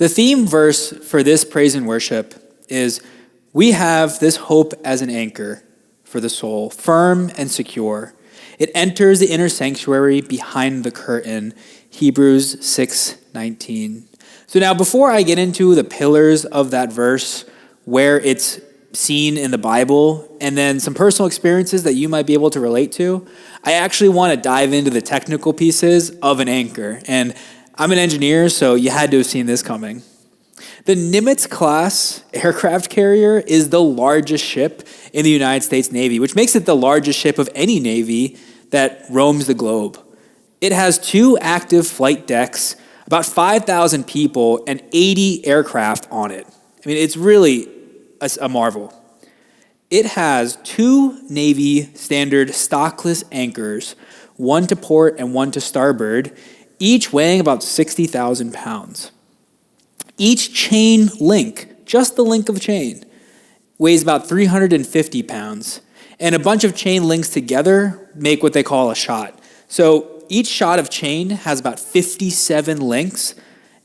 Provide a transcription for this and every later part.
The theme verse for this praise and worship is, we have this hope as an anchor for the soul, firm and secure. It enters the inner sanctuary behind the curtain, Hebrews 6:19. So now before I get into the pillars of that verse, where it's seen in the Bible, and then some personal experiences that you might be able to relate to, I actually want to dive into the technical pieces of an anchor. And I'm an engineer, so you had to have seen this coming. The Nimitz-class aircraft carrier is the largest ship in the United States Navy, which makes it the largest ship of any Navy that roams the globe. It has 2 active flight decks, about 5,000 people, and 80 aircraft on it. I mean, it's really a marvel. It has 2 Navy standard stockless anchors, one to port and one to starboard, each weighing about 60,000 pounds. Each chain link, just the link of chain, weighs about 350 pounds. And a bunch of chain links together make what they call a shot. So each shot of chain has about 57 links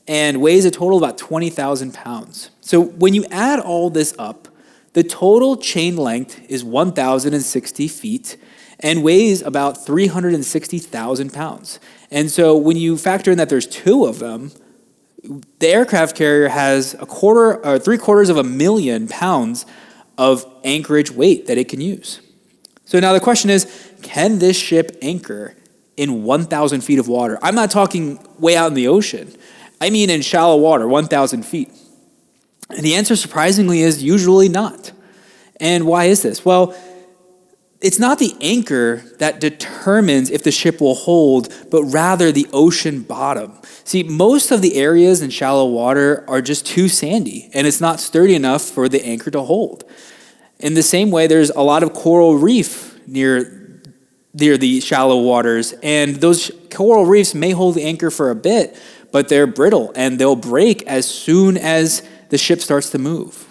and weighs a total of about 20,000 pounds. So when you add all this up, the total chain length is 1,060 feet and weighs about 360,000 pounds. And so when you factor in that there's 2 of them, the aircraft carrier has 750,000 of a million pounds of anchorage weight that it can use. So now the question is, can this ship anchor in 1,000 feet of water? I'm not talking way out in the ocean. I mean in shallow water, 1,000 feet. And the answer, surprisingly, is usually not. And why is this? Well, it's not the anchor that determines if the ship will hold, but rather the ocean bottom. See, most of the areas in shallow water are just too sandy, and it's not sturdy enough for the anchor to hold. In the same way, there's a lot of coral reef near the shallow waters, and those coral reefs may hold the anchor for a bit, but they're brittle, and they'll break as soon as the ship starts to move.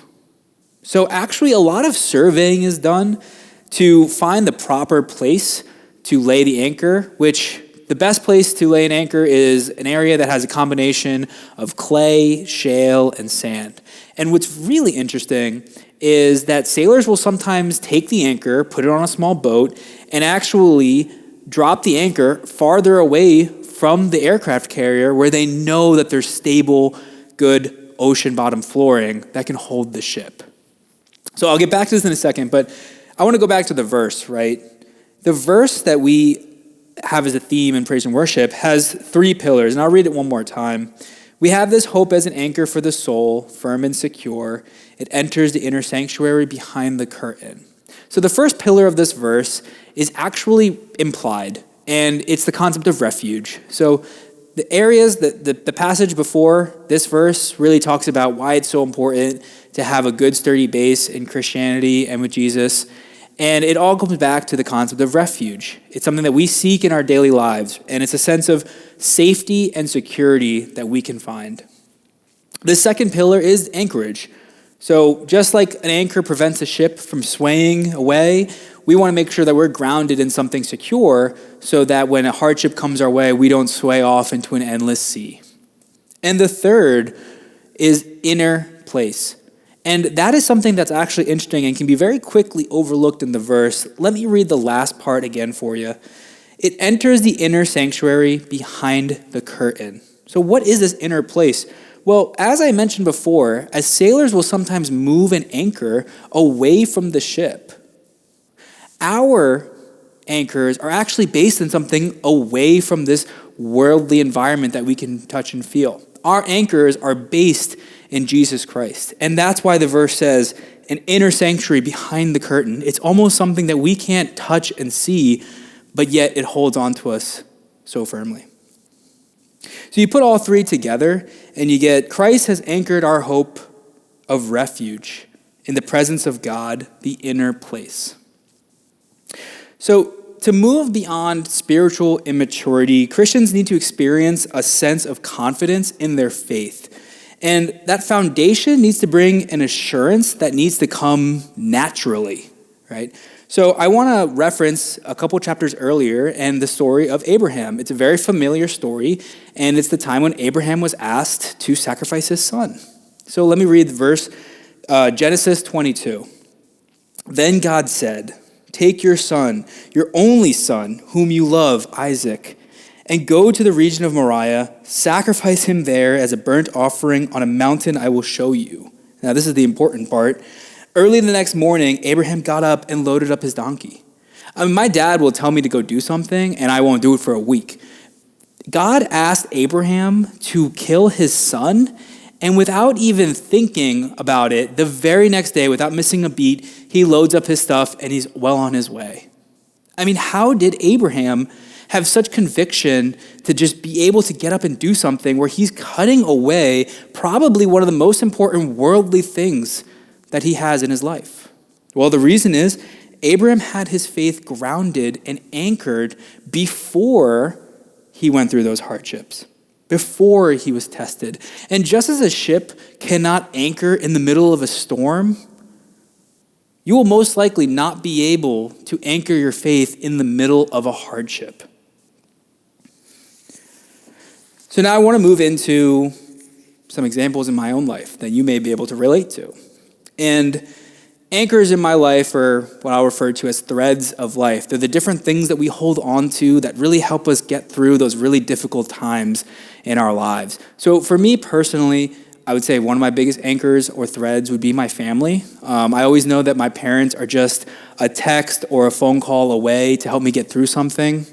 So actually, a lot of surveying is done to find the proper place to lay the anchor, which the best place to lay an anchor is an area that has a combination of clay, shale, and sand. And what's really interesting is that sailors will sometimes take the anchor, put it on a small boat, and actually drop the anchor farther away from the aircraft carrier where they know that there's stable, good ocean bottom flooring that can hold the ship. So I'll get back to this in a second, but I want to go back to the verse, right? The verse that we have as a theme in praise and worship has 3 pillars, and I'll read it one more time. We have this hope as an anchor for the soul, firm and secure. It enters the inner sanctuary behind the curtain. So the first pillar of this verse is actually implied, and it's the concept of refuge. So the areas, the passage before this verse really talks about why it's so important to have a good, sturdy base in Christianity and with Jesus. And it all comes back to the concept of refuge. It's something that we seek in our daily lives, and it's a sense of safety and security that we can find. The second pillar is anchorage. So just like an anchor prevents a ship from swaying away, we want to make sure that we're grounded in something secure so that when a hardship comes our way, we don't sway off into an endless sea. And the third is inner place. And that is something that's actually interesting and can be very quickly overlooked in the verse. Let me read the last part again for you. It enters the inner sanctuary behind the curtain. So what is this inner place? Well, as I mentioned before, as sailors will sometimes move an anchor away from the ship, our anchors are actually based in something away from this worldly environment that we can touch and feel. Our anchors are based in Jesus Christ. And that's why the verse says, an inner sanctuary behind the curtain. It's almost something that we can't touch and see, but yet it holds on to us so firmly. So you put all 3 together, and you get Christ has anchored our hope of refuge in the presence of God, the inner place. So to move beyond spiritual immaturity, Christians need to experience a sense of confidence in their faith. And that foundation needs to bring an assurance that needs to come naturally, right? So I want to reference a couple chapters earlier and the story of Abraham. It's a very familiar story, and it's the time when Abraham was asked to sacrifice his son. So let me read the verse, Genesis 22. Then God said, "Take your son, your only son, whom you love, Isaac, and go to the region of Moriah, sacrifice him there as a burnt offering on a mountain I will show you." Now this is the important part. Early the next morning, Abraham got up and loaded up his donkey. My dad will tell me to go do something, and I won't do it for a week. God asked Abraham to kill his son, and without even thinking about it, the very next day, without missing a beat, he loads up his stuff, and he's well on his way. I mean, how did Abraham have such conviction to just be able to get up and do something where he's cutting away probably one of the most important worldly things that he has in his life? Well, the reason is Abraham had his faith grounded and anchored before he went through those hardships, before he was tested. And just as a ship cannot anchor in the middle of a storm, you will most likely not be able to anchor your faith in the middle of a hardship. So now I want to move into some examples in my own life that you may be able to relate to. And anchors in my life are what I'll refer to as threads of life. They're the different things that we hold on to that really help us get through those really difficult times in our lives. So for me personally, I would say one of my biggest anchors or threads would be my family. I always know that my parents are just a text or a phone call away to help me get through something.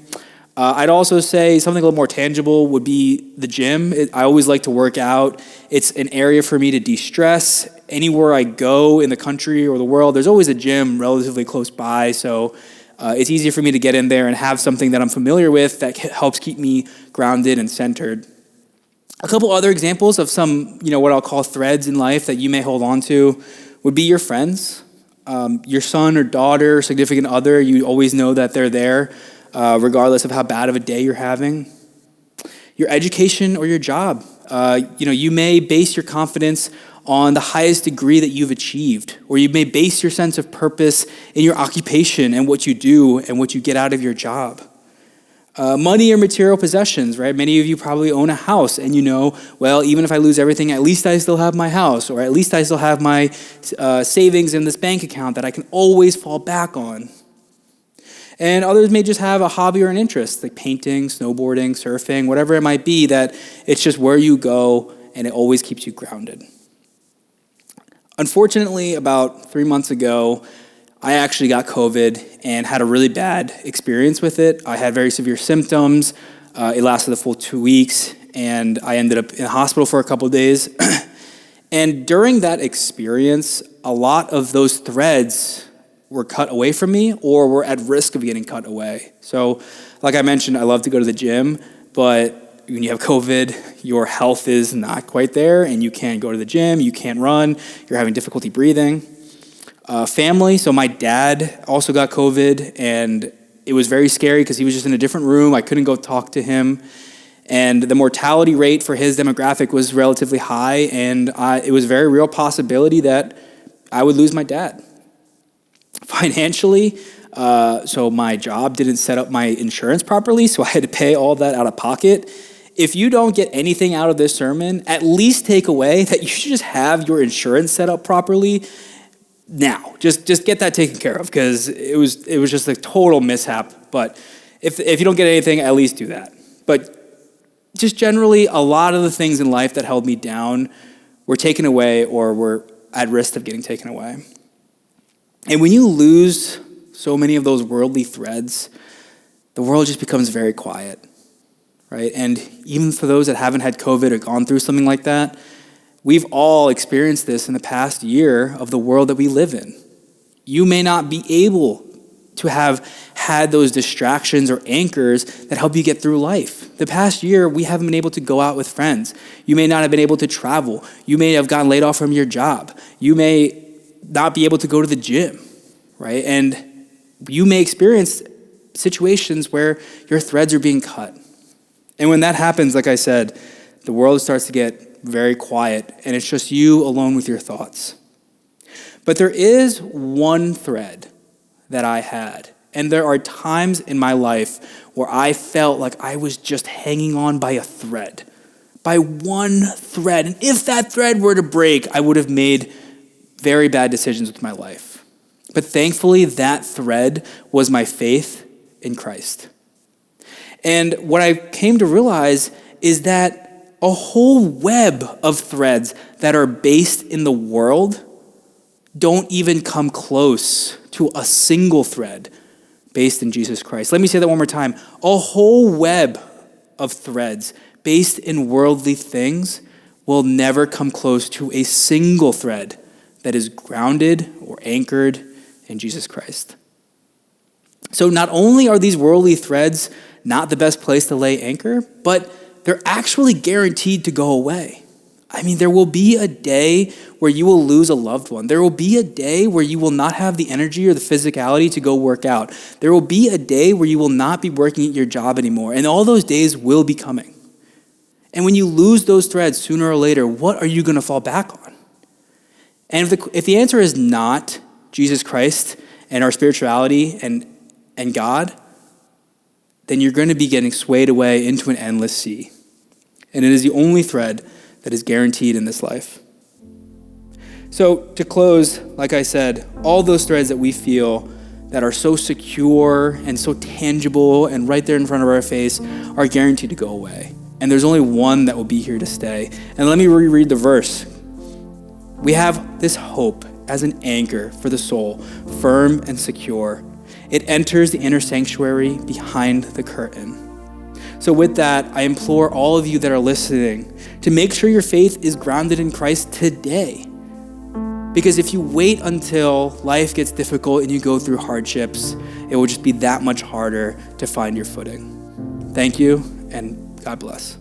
I'd also say something a little more tangible would be the gym. I always like to work out. It's an area for me to de-stress. Anywhere I go in the country or the world, there's always a gym relatively close by, so it's easier for me to get in there and have something that I'm familiar with that helps keep me grounded and centered. A couple other examples of some, what I'll call threads in life that you may hold on to would be your friends, your son or daughter, significant other. You always know that they're there, regardless of how bad of a day you're having. Your education or your job. You may base your confidence on the highest degree that you've achieved, or you may base your sense of purpose in your occupation and what you do and what you get out of your job. Money or material possessions, right? Many of you probably own a house, and well, even if I lose everything, at least I still have my house, or at least I still have my savings in this bank account that I can always fall back on. And others may just have a hobby or an interest, like painting, snowboarding, surfing, whatever it might be, that it's just where you go, and it always keeps you grounded. Unfortunately, about 3 months ago, I actually got COVID and had a really bad experience with it. I had very severe symptoms. It lasted a full 2 weeks, and I ended up in the hospital for a couple of days. And during that experience, a lot of those threads were cut away from me or were at risk of getting cut away. So, like I mentioned, I love to go to the gym, but when you have COVID, your health is not quite there, and you can't go to the gym, you can't run, you're having difficulty breathing. Family, so my dad also got COVID, and it was very scary because he was just in a different room. I couldn't go talk to him, and the mortality rate for his demographic was relatively high, and it was a very real possibility that I would lose my dad. Financially, so my job didn't set up my insurance properly, so I had to pay all that out of pocket. If you don't get anything out of this sermon, at least take away that you should just have your insurance set up properly now. Just get that taken care of, because it was just a total mishap. But if you don't get anything, at least do that. But just generally, a lot of the things in life that held me down were taken away or were at risk of getting taken away. And when you lose so many of those worldly threads, the world just becomes very quiet, right? And even for those that haven't had COVID or gone through something like that, we've all experienced this in the past year of the world that we live in. You may not be able to have had those distractions or anchors that help you get through life. The past year, we haven't been able to go out with friends. You may not have been able to travel. You may have gotten laid off from your job. You may not be able to go to the gym, right? And you may experience situations where your threads are being cut. And when that happens, like I said, the world starts to get very quiet, and it's just you alone with your thoughts. But there is one thread that I had. And there are times in my life where I felt like I was just hanging on by a thread, by one thread. And if that thread were to break, I would have made very bad decisions with my life. But thankfully, that thread was my faith in Christ. And what I came to realize is that a whole web of threads that are based in the world don't even come close to a single thread based in Jesus Christ. Let me say that one more time. A whole web of threads based in worldly things will never come close to a single thread that is grounded or anchored in Jesus Christ. So not only are these worldly threads not the best place to lay anchor, but they're actually guaranteed to go away. I mean, there will be a day where you will lose a loved one. There will be a day where you will not have the energy or the physicality to go work out. There will be a day where you will not be working at your job anymore. And all those days will be coming. And when you lose those threads sooner or later, what are you going to fall back on? And if the answer is not Jesus Christ and our spirituality and God, then you're going to be getting swayed away into an endless sea. And it is the only thread that is guaranteed in this life. So to close, like I said, all those threads that we feel that are so secure and so tangible and right there in front of our face are guaranteed to go away. And there's only one that will be here to stay. And let me reread the verse. We have this hope as an anchor for the soul, firm and secure. It enters the inner sanctuary behind the curtain. So with that, I implore all of you that are listening to make sure your faith is grounded in Christ today. Because if you wait until life gets difficult and you go through hardships, it will just be that much harder to find your footing. Thank you, and God bless.